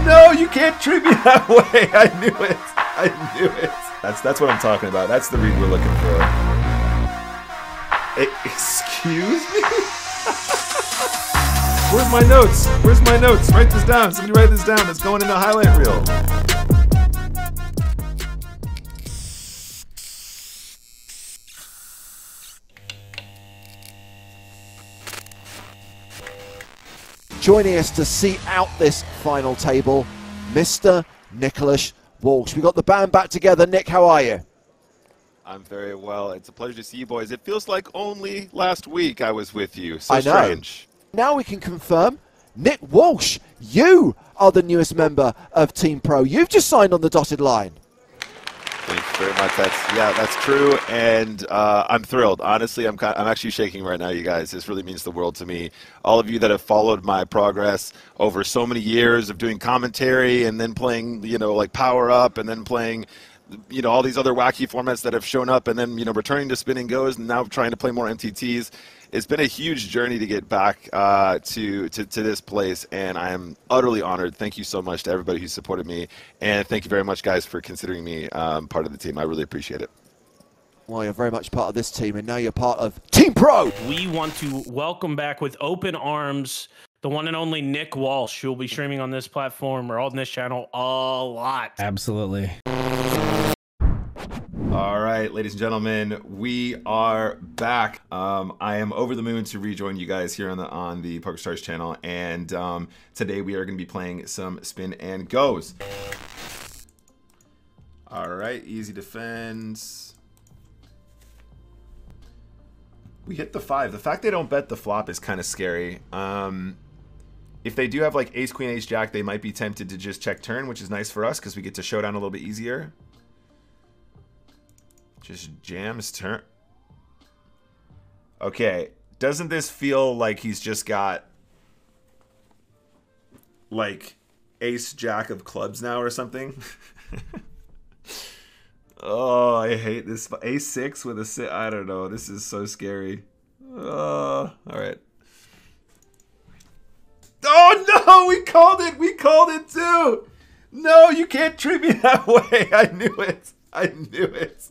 No, you can't treat me that way. I knew it. I knew it. That's what I'm talking about. That's the read we're looking for. Excuse me? Where's my notes? Where's my notes? Write this down. Somebody write this down. It's going in the highlight reel. Joining us to see out this final table, Mr. Nicholas Walsh. We got the band back together. Nick, how are you? I'm very well. It's a pleasure to see you boys. It feels like only last week I was with you. So I know. Strange. Now we can confirm, Nick Walsh, you are the newest member of Team Pro. You've just signed on the dotted line. Thank you very much. That's true, and I'm thrilled. Honestly, I'm actually shaking right now, you guys. This really means the world to me. All of you that have followed my progress over so many years of doing commentary and then playing, like Power Up and then playing, all these other wacky formats that have shown up and then, returning to Spin and Goes and now trying to play more MTTs. It's been a huge journey to get back to this place, and I am utterly honored. Thank you so much to everybody who supported me, and thank you very much, guys, for considering me part of the team. I really appreciate it. Well, you're very much part of this team, and now you're part of Team Pro. We want to welcome back with open arms the one and only Nick Walsh, who will be streaming on this platform or on this channel a lot. Absolutely. All right, ladies and gentlemen, we are back. I am over the moon to rejoin you guys here on the PokerStars channel, and today we are going to be playing some Spin and Goes. All right, easy defense. We hit the 5. The fact they don't bet the flop is kind of scary. If they do have like Ace, Queen, Ace, Jack, they might be tempted to just check turn, which is nice for us because we get to showdown a little bit easier. Just jams turn. Okay, doesn't this feel like he's just got like Ace, Jack of clubs now or something? Oh, I hate this. Ace 6 with a 6. I don't know. This is so scary. All right. Oh no, we called it. We called it too. No, you can't treat me that way. I knew it. I knew it.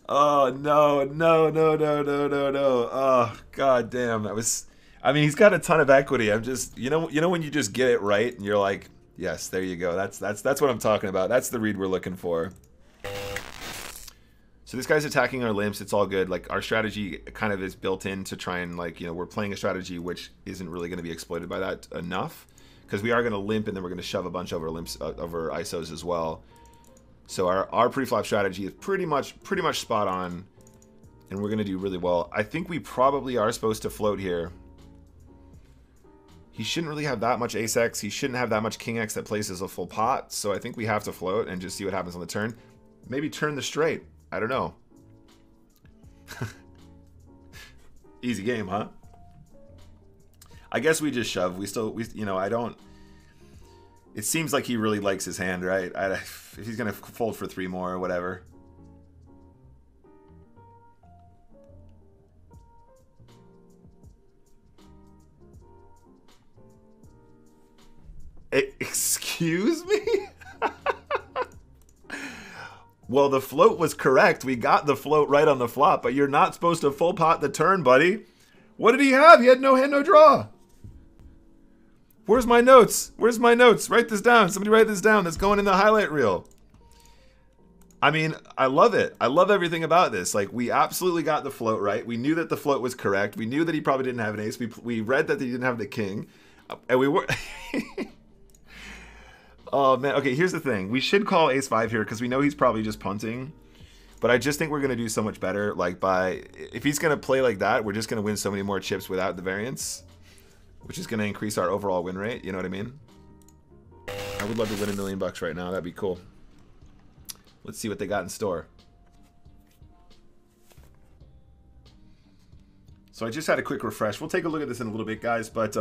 Oh no, no, no, no, no, no, no. Oh god damn. I mean, he's got a ton of equity. I'm just, you know when you just get it right and you're like, yes, there you go. That's what I'm talking about. That's the read we're looking for. So this guy's attacking our limps. It's all good. Like, our strategy kind of is built in to try and, like, we're playing a strategy which isn't really going to be exploited by that enough, because we are going to limp and then we're going to shove a bunch over limps over ISOs as well. So our pre-flop strategy is pretty much spot on, and we're going to do really well. I think we probably are supposed to float here. He shouldn't really have that much Ace-X. He shouldn't have that much King-X that places a full pot. So I think we have to float and just see what happens on the turn. Maybe turn the straight. I don't know. Easy game, huh? I guess we just shove. I don't... It seems like he really likes his hand, right? If he's going to fold for 3 more or whatever. Excuse me? Well, the float was correct. We got the float right on the flop, but you're not supposed to full pot the turn, buddy. What did he have? He had no hand, no draw. Where's my notes? Where's my notes? Write this down. Somebody write this down. That's going in the highlight reel. I mean, I love it. I love everything about this. Like, we absolutely got the float right. We knew that the float was correct. We knew that he probably didn't have an ace. We read that he didn't have the king. And we were... Oh, man. Okay, here's the thing. We should call ace-5 here because we know he's probably just punting. But I just think we're going to do so much better. Like, if he's going to play like that, we're just going to win so many more chips without the variance, which is going to increase our overall win rate. You know what I mean? I would love to win $1 million right now. That'd be cool. Let's see what they got in store. So I just had a quick refresh. We'll take a look at this in a little bit, guys. But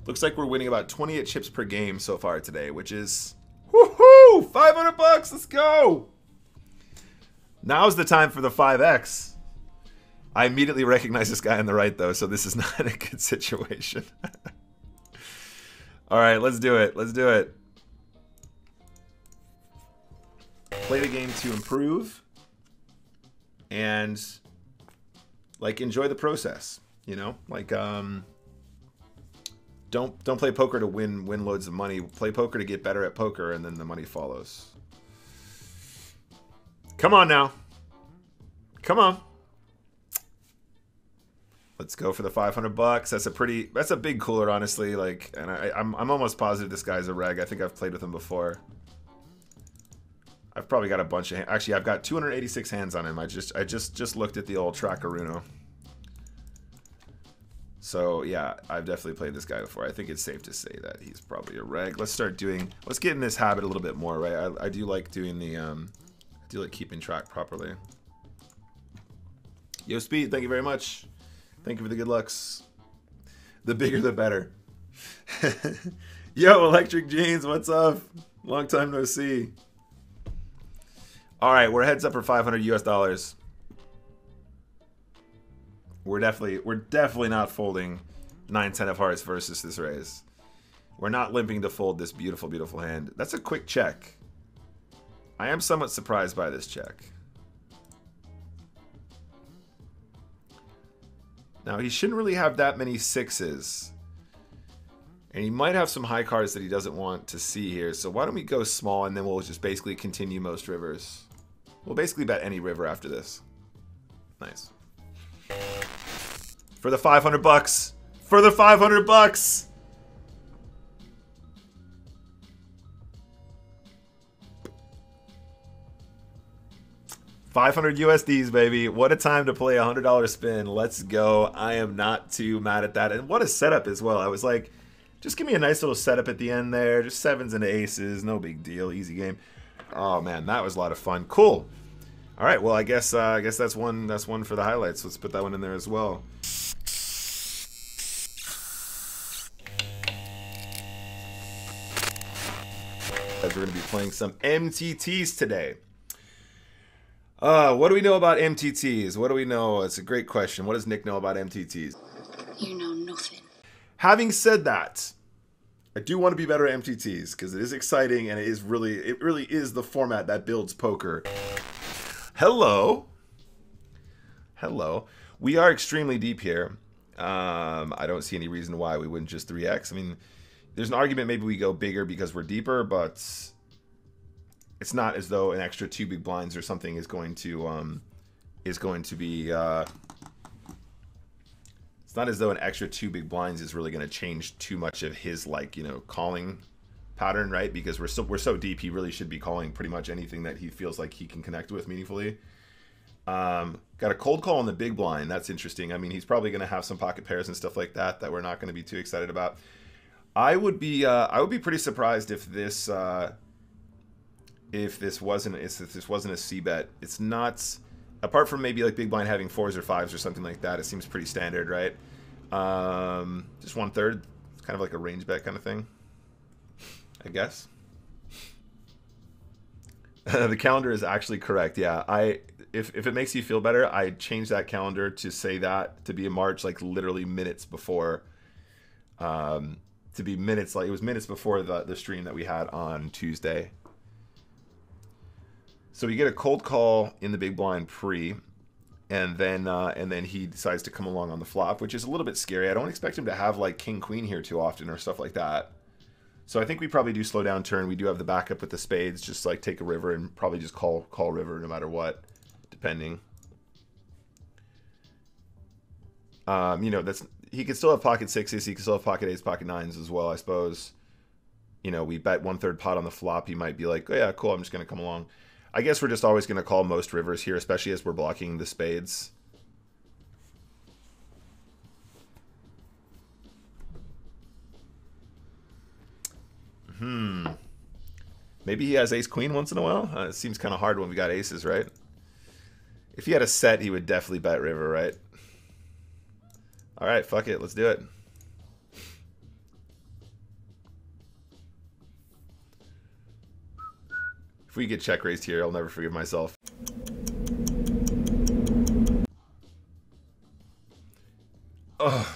looks like we're winning about 28 chips per game so far today, which is, woohoo, $500. Let's go. Now's the time for the 5X. I immediately recognize this guy on the right, though, so this is not a good situation. All right, let's do it. Let's do it. Play the game to improve and like enjoy the process, you know? Like don't play poker to win loads of money. Play poker to get better at poker and then the money follows. Come on now. Come on. Let's go for the 500 bucks. That's a big cooler, honestly. Like, and I'm almost positive this guy's a reg. I think I've played with him before. I've probably got a bunch of actually I've got 286 hands on him. I just looked at the old Trackaruno. So yeah, I've definitely played this guy before. I think it's safe to say that he's probably a reg. Let's get in this habit a little bit more, right? I do like doing the I do like keeping track properly. Yo, Speed, thank you very much. Thank you for the good lucks. The bigger the better. Yo, Electric Jeans, what's up? Long time no see. All right, we're heads up for 500 US dollars. We're definitely not folding 9-10 of hearts versus this raise. We're not limping to fold this beautiful, beautiful hand. That's a quick check. I am somewhat surprised by this check. Now, he shouldn't really have that many sixes. And he might have some high cards that he doesn't want to see here. So why don't we go small and then we'll just basically continue most rivers. We'll basically bet any river after this. Nice. For the 500 bucks. For the 500 bucks. $500 USDs, baby. What a time to play a $100 spin. Let's go. I am not too mad at that. And what a setup as well. I was like, just give me a nice little setup at the end there. Just sevens and aces. No big deal. Easy game. Oh, man. That was a lot of fun. Cool. All right. Well, I guess that's one for the highlights. Let's put that one in there as well. As we're going to be playing some MTTs today. What do we know about MTTs? What do we know? It's a great question. What does Nick know about MTTs? You know nothing. Having said that, I do want to be better at MTTs because it is exciting and it really is the format that builds poker. Hello. Hello. We are extremely deep here. I don't see any reason why we wouldn't just 3x. I mean, there's an argument maybe we go bigger because we're deeper, but it's not as though an extra 2 big blinds or something is going to be. It's not as though an extra 2 big blinds is really going to change too much of his calling pattern, right? Because we're so deep, he really should be calling pretty much anything that he feels like he can connect with meaningfully. Got a cold call on the big blind. That's interesting. I mean, he's probably going to have some pocket pairs and stuff like that we're not going to be too excited about. I would be pretty surprised if this. If this wasn't a C bet. It's not, apart from maybe like big blind having 4s or 5s or something like that. It seems pretty standard, right? Just 1/3. It's kind of like a range bet kind of thing, I guess. The calendar is actually correct. Yeah, if it makes you feel better, I changed that calendar to say that to be in March, like literally minutes before. To be minutes, like it was minutes before the stream that we had on Tuesday. So we get a cold call in the big blind pre, and then he decides to come along on the flop, which is a little bit scary. I don't expect him to have like king queen here too often or stuff like that. So I think we probably do slow down turn. We do have the backup with the spades, just like take a river and probably just call river no matter what, depending. You know, he could still have pocket 6s, he could still have pocket 8s, pocket 9s as well, I suppose. You know, we bet 1/3 pot on the flop. He might be like, oh yeah, cool, I'm just gonna come along. I guess we're just always going to call most rivers here, especially as we're blocking the spades. Maybe he has ace-queen once in a while? It seems kind of hard when we got aces, right? If he had a set, he would definitely bet river, right? All right, fuck it. Let's do it. If we get check raised here, I'll never forgive myself. Ugh.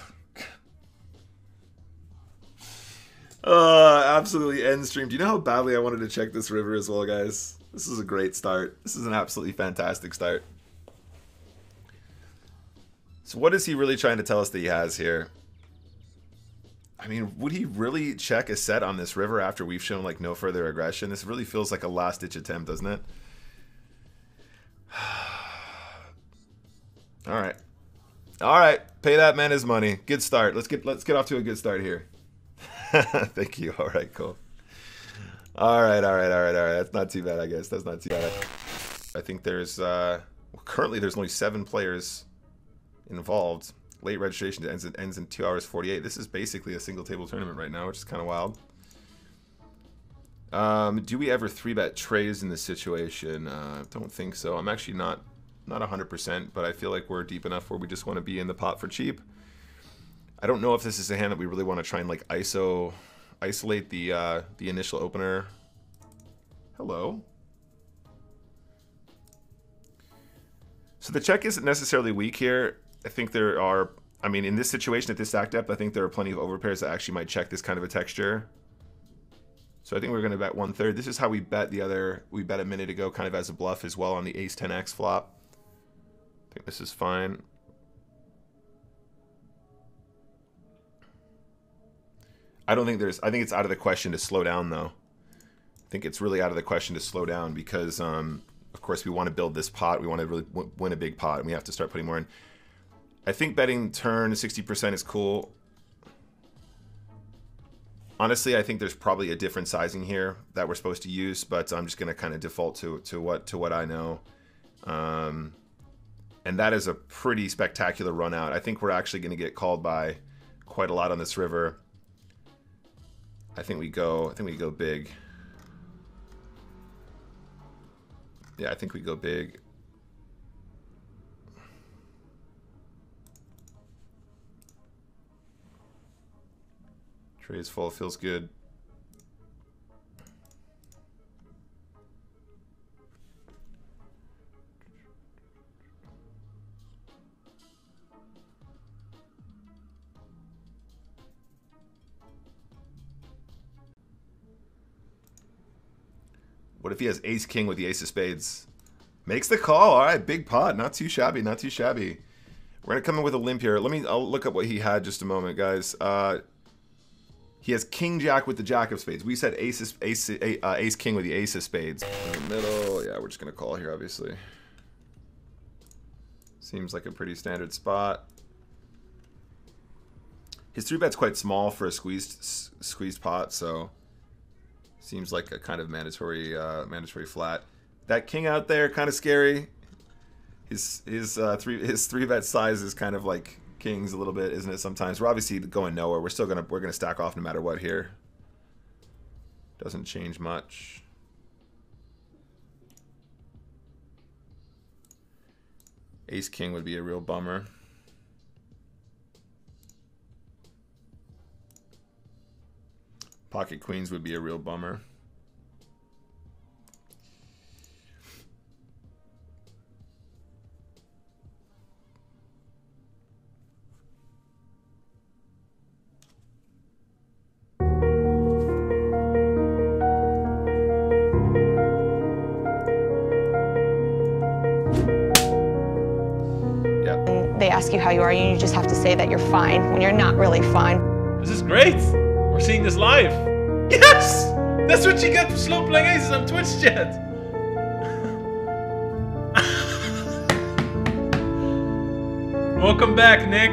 Absolutely end stream. Do you know how badly I wanted to check this river as well, guys? This is a great start. This is an absolutely fantastic start. So what is he really trying to tell us that he has here? I mean, would he really check a set on this river after we've shown like no further aggression? This really feels like a last-ditch attempt, doesn't it? All right. All right. Pay that man his money. Good start. Let's get off to a good start here. Thank you. All right, cool. All right. That's not too bad, I guess. That's not too bad. I think there's currently there's only 7 players involved. Late registration ends in 2 hours 48. This is basically a single table tournament right now, which is kind of wild. Do we ever 3-bet trays in this situation? Don't think so. I'm actually not 100%, but I feel like we're deep enough where we just want to be in the pot for cheap. I don't know if this is a hand that we really want to try and like isolate the initial opener. Hello. So the check isn't necessarily weak here. I think there are, I mean, in this situation at this stack depth, I think there are plenty of overpairs that actually might check this kind of a texture. So I think we're going to bet 1/3. This is how we bet we bet a minute ago kind of as a bluff as well on the ace 10x flop. I think this is fine. I think it's out of the question to slow down though. I think it's really out of the question to slow down because, of course, we want to build this pot. We want to really win a big pot and we have to start putting more in. I think betting turn 60% is cool. Honestly, I think there's probably a different sizing here that we're supposed to use, but I'm just going to kind of default to what I know. And that is a pretty spectacular run out. I think we're actually going to get called by quite a lot on this river. I think we go big. Yeah, I think we go big. Tray is full, feels good. What if he has ace king with the ace of spades? Makes the call. All right, big pot. Not too shabby, not too shabby. We're going to come in with a limp here. I'll look up what he had just a moment, guys. He has king jack with the jack of spades. We said ace king with the ace of spades. In the middle, yeah, we're just gonna call here, obviously. Seems like a pretty standard spot. His 3-bet's quite small for a squeezed pot, so seems like a kind of mandatory flat. That king out there, kind of scary. His 3-bet size is kind of like kings a little bit, isn't it? Sometimes we're obviously going nowhere. We're gonna stack off no matter what here. Doesn't change much. Ace king would be a real bummer. Pocket queens would be a real bummer. They ask you how you are, and you just have to say that you're fine when you're not really fine. This is great. We're seeing this live. Yes! That's what you get for slow playing aces on Twitch chat. Welcome back, Nick.